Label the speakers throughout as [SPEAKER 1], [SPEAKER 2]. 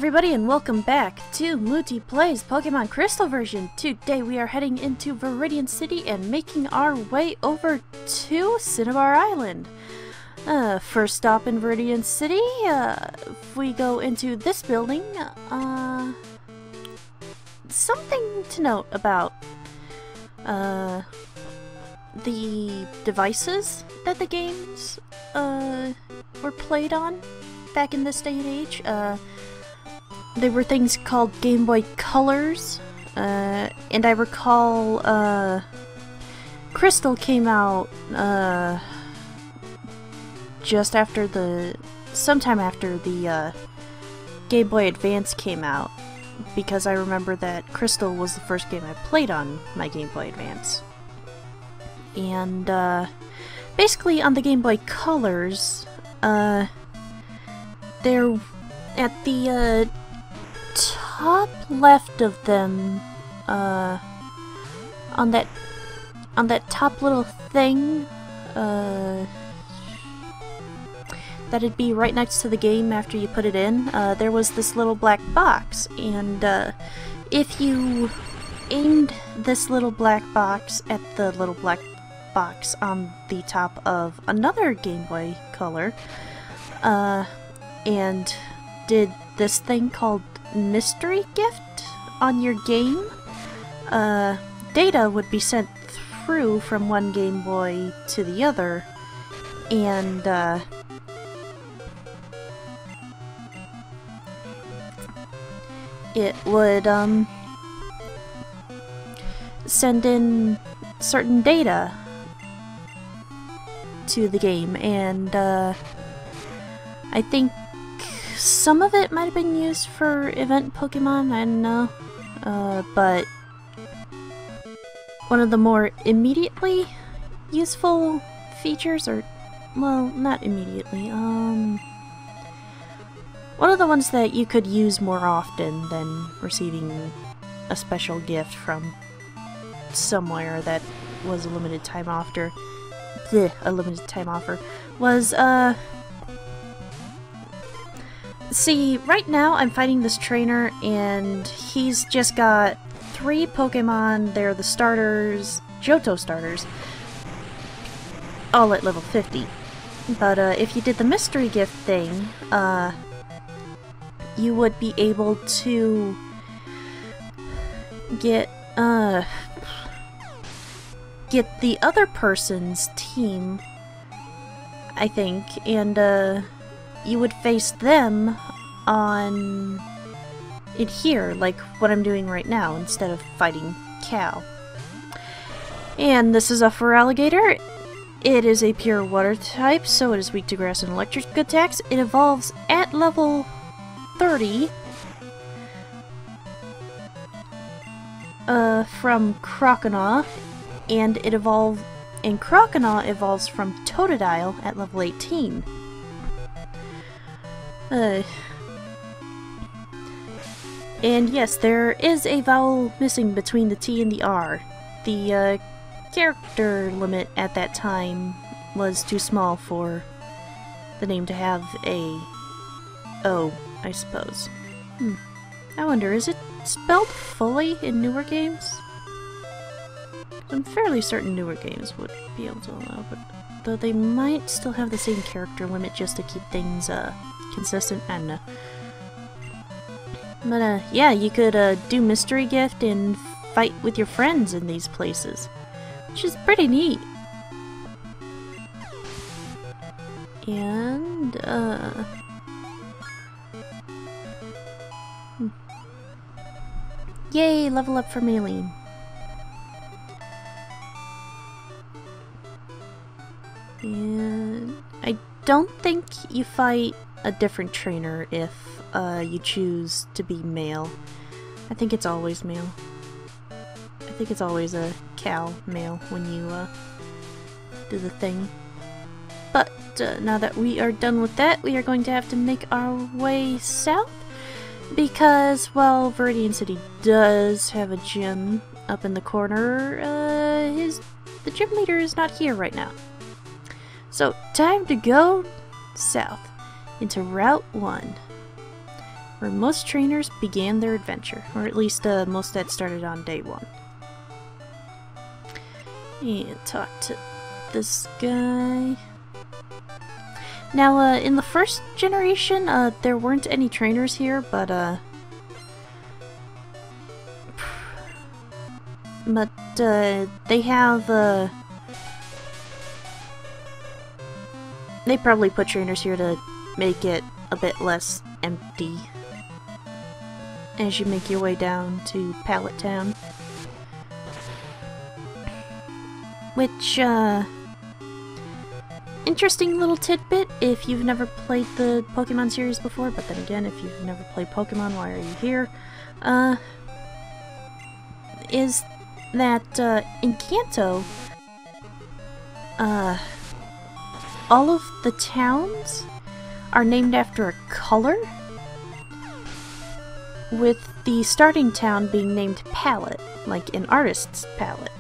[SPEAKER 1] everybody, and welcome back to Mutti Plays Pokemon Crystal version. Today we are heading into Viridian City and making our way over to Cinnabar Island. First stop in Viridian City, if we go into this building, something to note about the devices that the games were played on back in this day and age. They were things called Game Boy Colors, and I recall Crystal came out just after sometime after the Game Boy Advance came out, because I remember that Crystal was the first game I played on my Game Boy Advance. And basically on the Game Boy Colors, they're at the top left of them, on that top little thing, that'd be right next to the game after you put it in, there was this little black box, and if you aimed this little black box at the little black box on the top of another Game Boy Color, and did this thing called Mystery Gift on your game, data would be sent through from one Game Boy to the other, and it would send in certain data to the game, and I think some of it might have been used for event Pokemon, I don't know, but one of the more immediately useful features, or, well, not immediately, one of the ones that you could use more often than receiving a special gift from somewhere that was a limited time offer, was, see, right now I'm fighting this trainer, and he's just got 3 Pokemon. They're the starters, Johto starters, all at level 50. But if you did the mystery gift thing, you would be able to get the other person's team, I think, and you would face them on in here, like what I'm doing right now, instead of fighting Cal. And this is a Feraligatr. It is a pure water type, so it is weak to grass and electric attacks. It evolves at level 30 from Croconaw, and Croconaw evolves from Totodile at level 18. And yes, there is a vowel missing between the T and the R. The character limit at that time was too small for the name to have a O, I suppose. I wonder, is it spelled fully in newer games? I'm fairly certain newer games would be able to allow, but though they might still have the same character limit just to keep things consistent, I don't know. But yeah, you could do Mystery Gift and fight with your friends in these places, which is pretty neat. And yay, level up for Maylene. And I don't think you fight a different trainer if you choose to be male. I think it's always male. I think it's always a Cal male when you do the thing. But now that we are done with that, we are going to have to make our way south, because, well, Viridian City does have a gym up in the corner. The gym leader is not here right now. So, time to go south into Route 1. where most trainers began their adventure, or at least most that started on day 1. And talk to this guy. Now, in the first generation, there weren't any trainers here, but they have, they probably put trainers here to make it a bit less empty as you make your way down to Pallet Town. Which, interesting little tidbit if you've never played the Pokemon series before, but then again, if you've never played Pokemon, why are you here? Is that, in Kanto, all of the towns are named after a color, with the starting town being named Palette, like an artist's palette.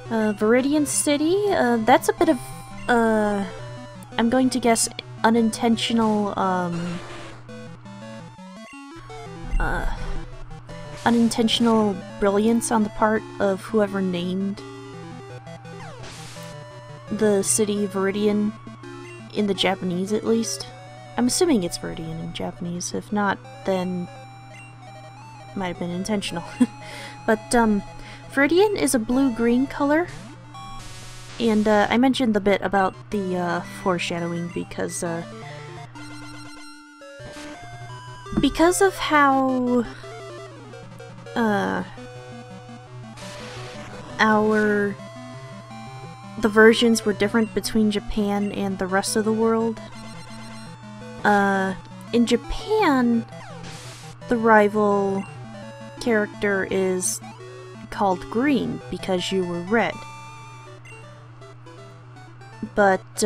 [SPEAKER 1] Viridian City, that's a bit of, I'm going to guess unintentional, unintentional brilliance on the part of whoever named the city Viridian, in the Japanese at least. I'm assuming it's Viridian in Japanese. If not, then it might have been intentional. But, Viridian is a blue-green color, and I mentioned the bit about the foreshadowing because of how the versions were different between Japan and the rest of the world. In Japan, the rival character is called green because you were red. But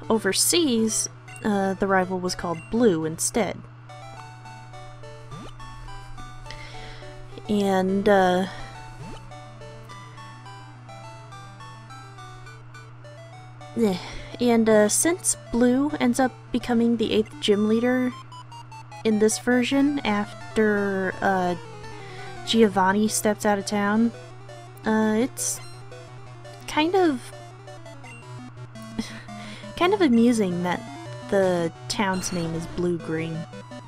[SPEAKER 1] overseas, the rival was called blue instead. And since Blue ends up becoming the 8th gym leader in this version after Giovanni steps out of town, it's kind of amusing that the town's name is Blue-Green,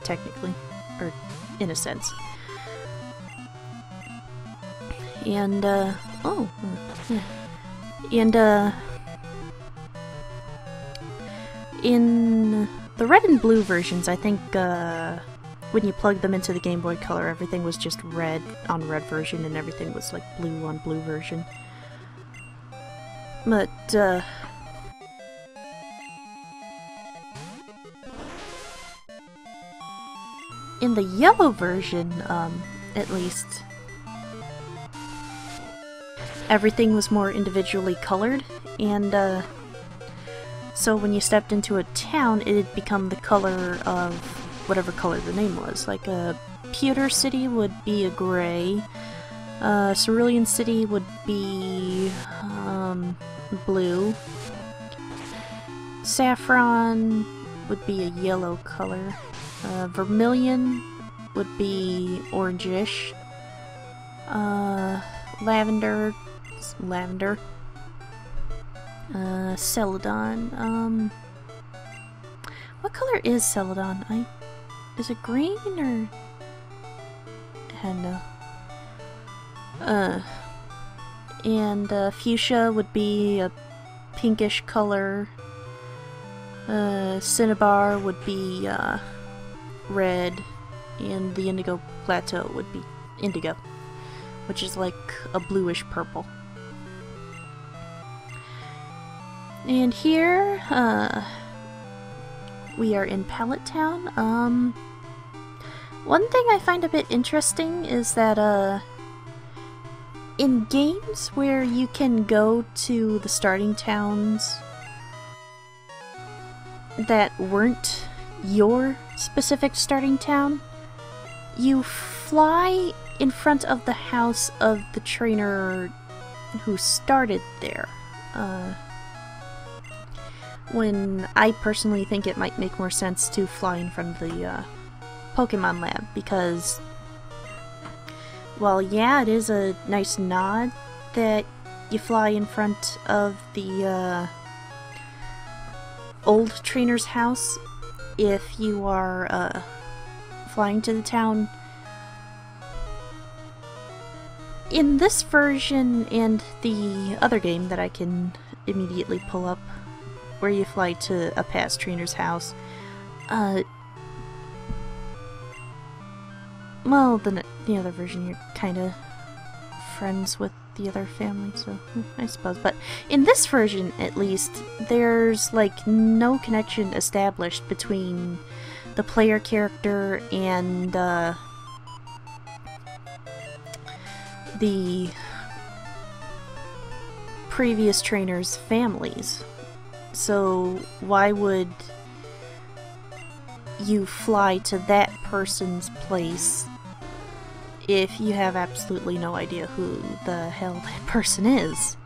[SPEAKER 1] technically, or in a sense. And in the red and blue versions, I think when you plug them into the Game Boy Color, everything was just red on red version and everything was like blue on blue version. But in the yellow version, at least, everything was more individually colored, and so when you stepped into a town, it'd become the color of whatever color the name was. Like, Pewter City would be a gray, Cerulean City would be, blue, Saffron would be a yellow color, Vermilion would be orangish, Lavender, Celadon, what color is Celadon? Is it green or... I don't know. And Fuchsia would be a pinkish color, Cinnabar would be, red, and the Indigo Plateau would be indigo, which is like a bluish purple. And here, we are in Pallet Town. One thing I find a bit interesting is that, in games where you can go to the starting towns that weren't your specific starting town, you fly in front of the house of the trainer who started there. When I personally think it might make more sense to fly in front of the Pokemon Lab, because, well, yeah, it is a nice nod that you fly in front of the old trainer's house if you are flying to the town. In this version and the other game that I can immediately pull up, where you fly to a past trainer's house, well, the other version you're kind of friends with the other family, so I suppose. But in this version, at least, there's like no connection established between the player character and the previous trainers' families. So why would you fly to that person's place if you have absolutely no idea who the hell that person is?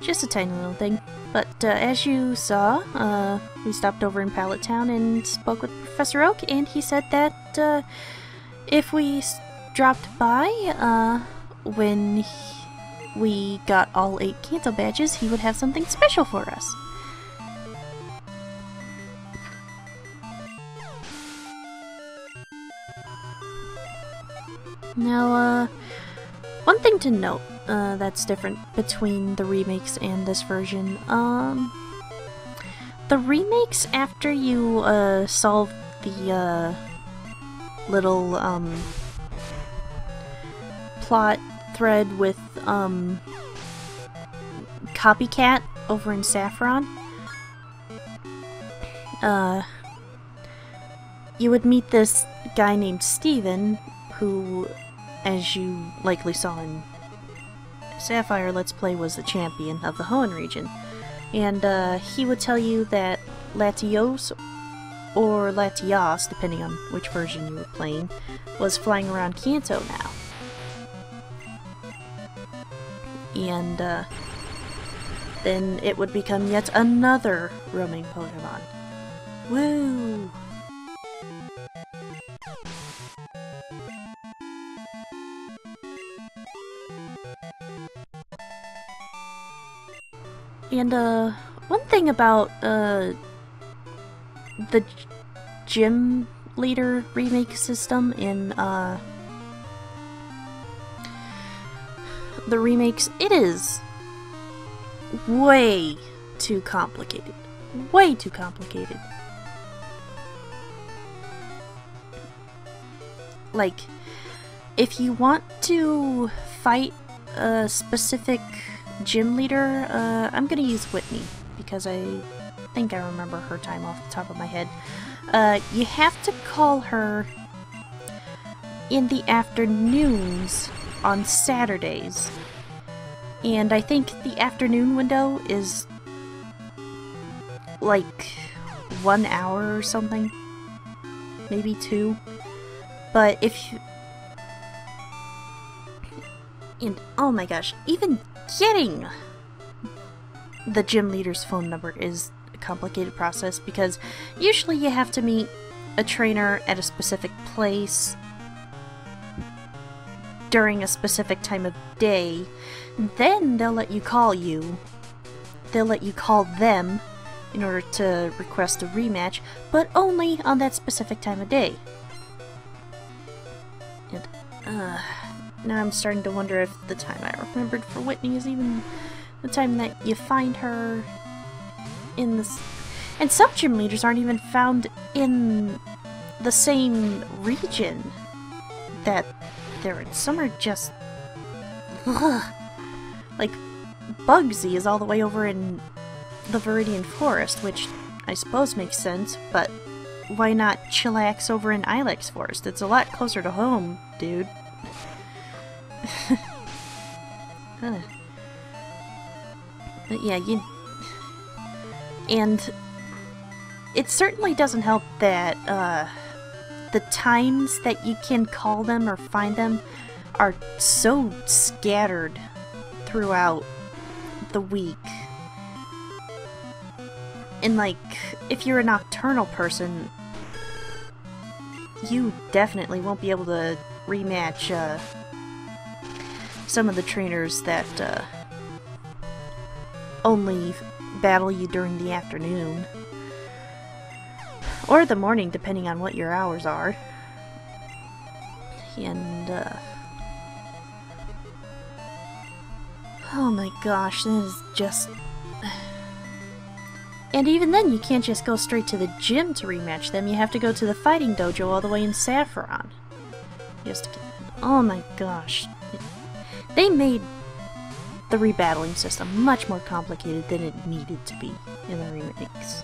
[SPEAKER 1] Just a tiny little thing. But as you saw, we stopped over in Pallet Town and spoke with Professor Oak, and he said that if we dropped by when we got all 8 Kanto badges, he would have something special for us. Now, one thing to note that's different between the remakes and this version. The remakes, after you solve the little plot thread with Copycat over in Saffron, you would meet this guy named Steven, who, as you likely saw in Sapphire Let's Play, was the champion of the Hoenn region. And he would tell you that Latios, or Latias, depending on which version you were playing, was flying around Kanto now. And then it would become yet another roaming Pokemon. Woo! And one thing about the gym leader remake system in the remakes, it is way too complicated. Way too complicated. Like, if you want to fight a specific gym leader, I'm gonna use Whitney, because I think I remember her time off the top of my head. You have to call her in the afternoons on Saturdays, and I think the afternoon window is like 1 hour or something, maybe 2. But if you... And oh my gosh, even getting the gym leader's phone number is a complicated process, because usually you have to meet a trainer at a specific place during a specific time of day. Then they'll let you call you. They'll let you call them in order to request a rematch, but only on that specific time of day. And, now I'm starting to wonder if the time I remembered for Whitney is even the time that you find her in this... And some gym leaders aren't even found in the same region that they're in. Some are just... Ugh. Like, Bugsy is all the way over in the Viridian Forest, which I suppose makes sense, but why not chillax over in Ilex Forest? It's a lot closer to home, dude. But yeah, and it certainly doesn't help that the times that you can call them or find them are so scattered throughout the week. And like, if you're a nocturnal person, you definitely won't be able to rematch some of the trainers that only battle you during the afternoon. Or the morning, depending on what your hours are. And, oh my gosh, that is just... And even then, you can't just go straight to the gym to rematch them. You have to go to the fighting dojo all the way in Saffron. Oh my gosh. They made the rebattling system much more complicated than it needed to be in the remakes.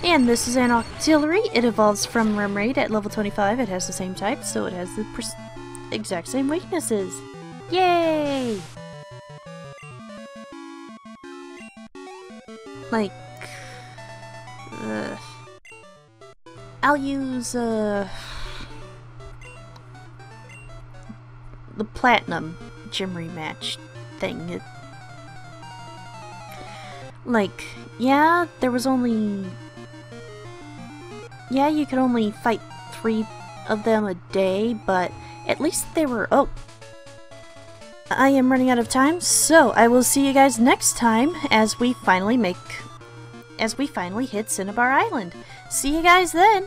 [SPEAKER 1] And this is an auxiliary. It evolves from Remraid at level 25. It has the same type, so it has the exact same weaknesses. Yay! Like, I'll use the Platinum gym rematch thing. Like, yeah, there was only... Yeah, you could only fight 3 of them a day, but at least they were... Oh! I am running out of time, so I will see you guys next time as we finally hit Cinnabar Island. See you guys then!